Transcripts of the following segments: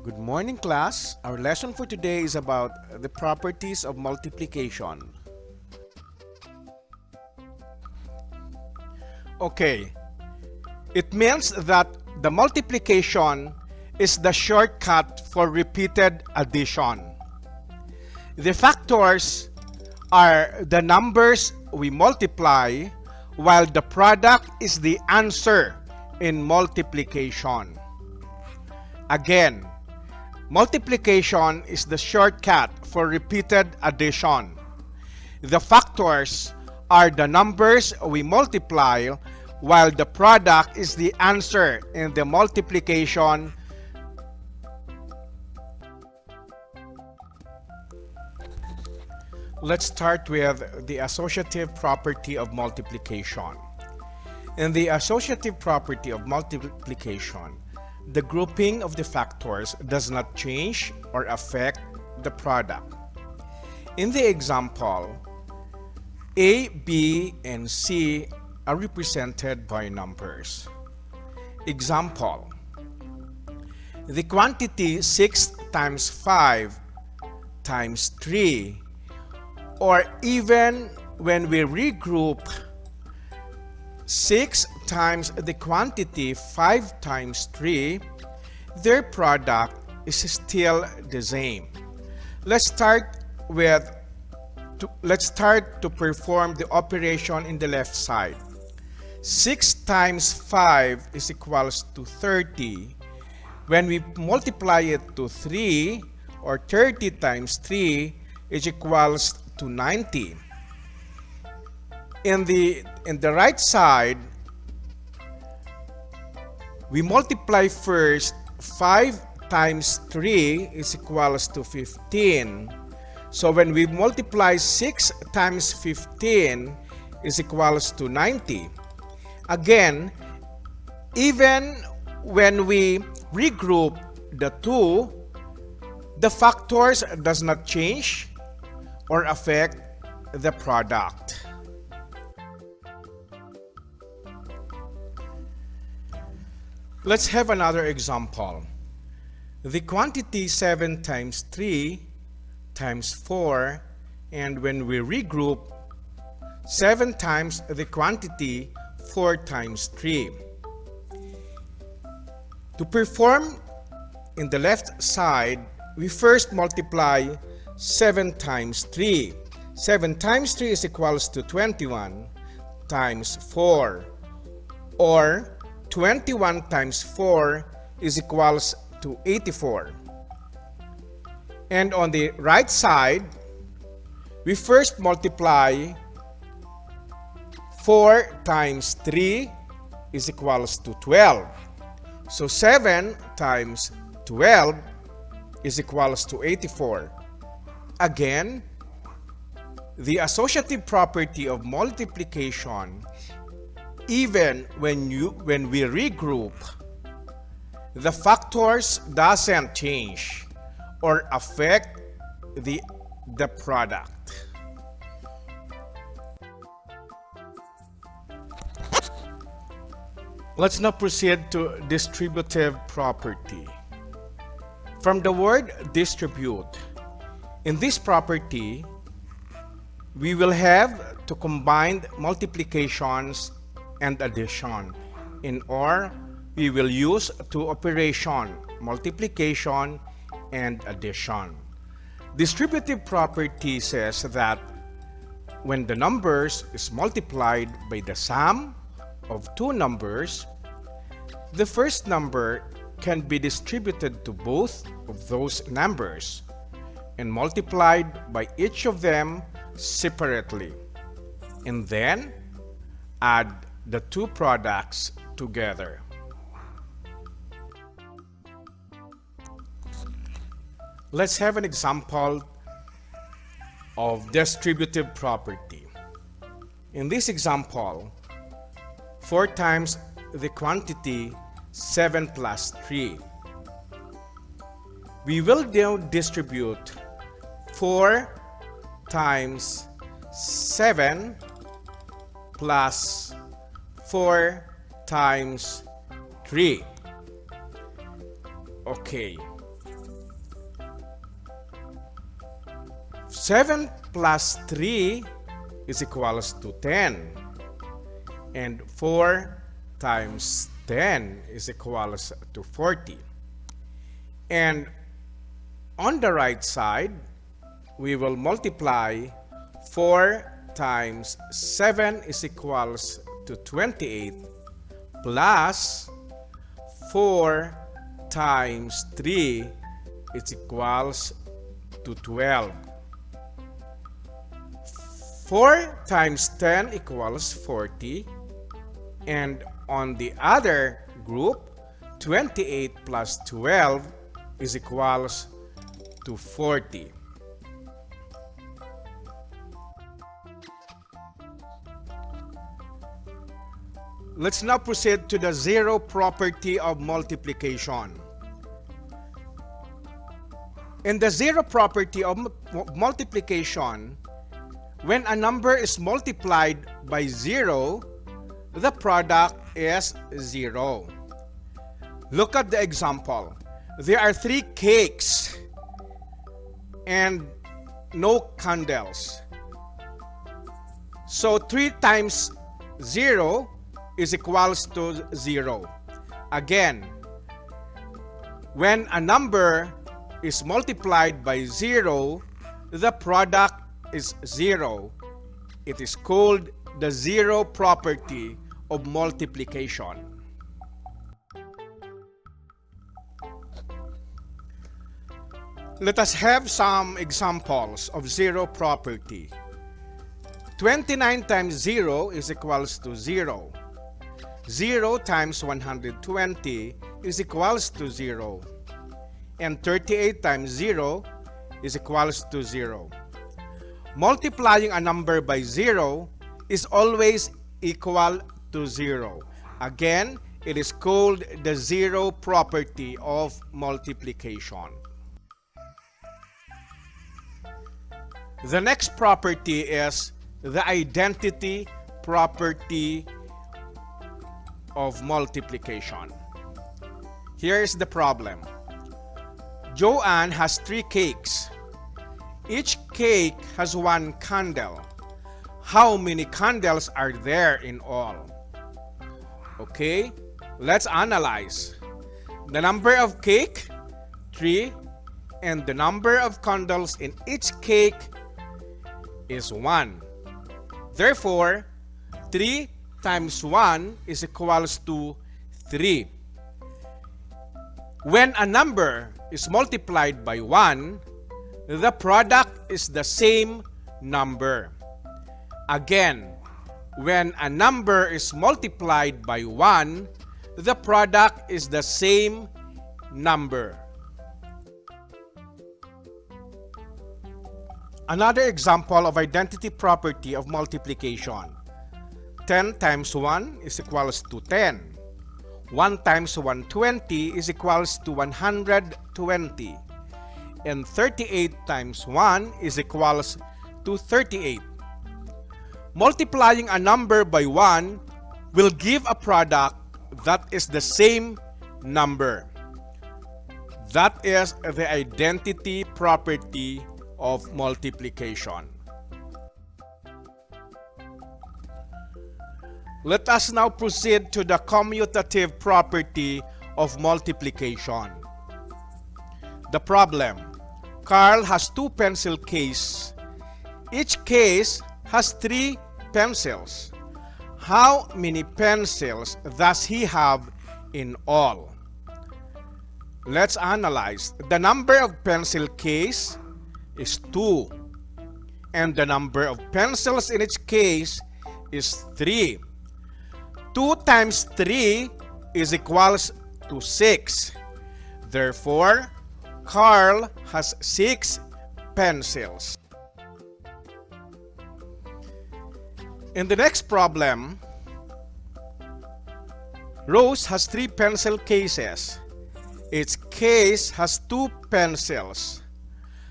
Good morning, class. Our lesson for today is about the properties of multiplication. Okay, it means that the multiplication is the shortcut for repeated addition. The factors are the numbers we multiply, while the product is the answer in multiplication. Again, multiplication is the shortcut for repeated addition. The factors are the numbers we multiply, while the product is the answer in the multiplication. Let's start with the associative property of multiplication. In the associative property of multiplication, the grouping of the factors does not change or affect the product. In the example, A, B, and C are represented by numbers. Example, the quantity 6 times 5 times 3, or even when we regroup 6 times the quantity 5 times 3, their product is still the same. Let's start to perform the operation in the left side. 6 times 5 is equals to 30. When we multiply it to 3, or 30 times 3 is equals to 90. In the right side, we multiply first 5 times 3 is equals to 15. So when we multiply 6 times 15 is equals to 90. Again, even when we regroup the two, the factors does not change or affect the product. Let's have another example. The quantity 7 times 3 times 4, and when we regroup 7 times the quantity 4 times 3. To perform in the left side, we first multiply 7 times 3. 7 times 3 is equals to 21 times 4, or 21 times 4 is equals to 84. And on the right side, we first multiply 4 times 3 is equals to 12. So 7 times 12 is equals to 84. Again, the associative property of multiplication, even when we regroup, the factors doesn't change or affect the product. Let's now proceed to distributive property. From the word distribute, in this property, we will have to combine multiplications and addition, or we will use two operations, multiplication and addition. Distributive property says that when the numbers is multiplied by the sum of two numbers, the first number can be distributed to both of those numbers and multiplied by each of them separately, and then add the two products together. Let's have an example of distributive property. In this example, 4 times the quantity 7 plus 3. We will now distribute 4 times 7 plus 4 times 3. Okay. 7 plus 3 is equals to 10. And 4 times 10 is equals to 40. And on the right side, we will multiply 4 times 7 is equals to 28 plus 4 times 3 is equals to 12. 4 times 10 equals 40, and on the other group, 28 plus 12 is equals to 40. Let's now proceed to the zero property of multiplication. In the zero property of multiplication, when a number is multiplied by 0, the product is 0. Look at the example. There are 3 cakes and no candles. So 3 times 0 is equals to 0. Again, when a number is multiplied by 0, the product is 0. It is called the zero property of multiplication. Let us have some examples of zero property. 29 times 0 is equals to 0. 0 times 120 is equals to 0. And 38 times 0 is equals to 0. Multiplying a number by 0 is always equal to 0. Again, it is called the zero property of multiplication. The next property is the identity property of multiplication. Here is the problem. Joanne has 3 cakes. Each cake has 1 candle. How many candles are there in all? Okay, let's analyze. The number of cake, 3, and the number of candles in each cake is 1. Therefore, 3 times 1 is equals to 3. When a number is multiplied by 1, the product is the same number. Again, when a number is multiplied by 1, the product is the same number. Another example of identity property of multiplication. 10 times 1 is equals to 10. 1 times 120 is equals to 120. And 38 times 1 is equals to 38. Multiplying a number by 1 will give a product that is the same number. That is the identity property of multiplication. Let us now proceed to the commutative property of multiplication. The problem. Carl has 2 pencil cases. Each case has 3 pencils. How many pencils does he have in all? Let's analyze. The number of pencil case is 2. And the number of pencils in each case is 3. 2 times 3 is equals to 6. Therefore, Carl has 6 pencils. In the next problem, Rose has 3 pencil cases. Each case has 2 pencils.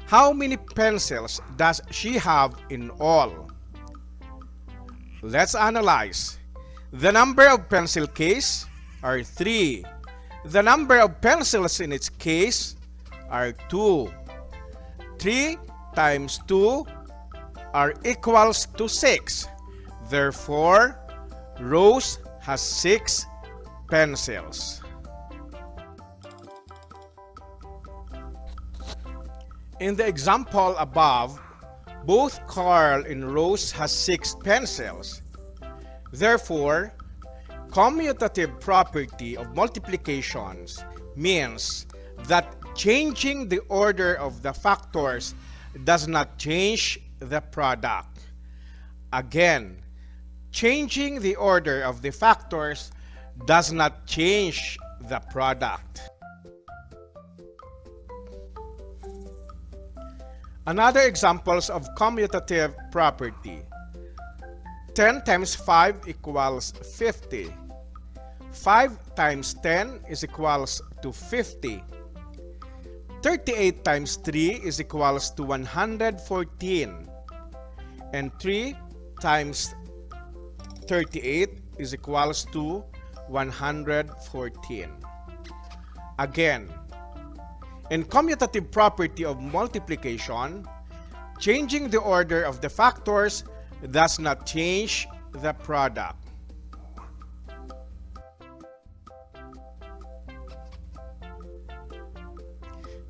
How many pencils does she have in all? Let's analyze. The number of pencil cases are 3. The number of pencils in each case are 2. 3 times 2 are equals to 6. Therefore, Rose has 6 pencils. In the example above, both Carl and Rose has 6 pencils. Therefore, commutative property of multiplications means that changing the order of the factors does not change the product. Again, changing the order of the factors does not change the product. Another examples of commutative property. 10 times 5 equals 50. 5 times 10 is equals to 50. 38 times 3 is equals to 114. And 3 times 38 is equals to 114. Again, in commutative property of multiplication, changing the order of the factors does not change the product.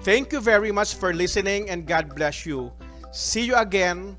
Thank you very much for listening and God bless you. See you again.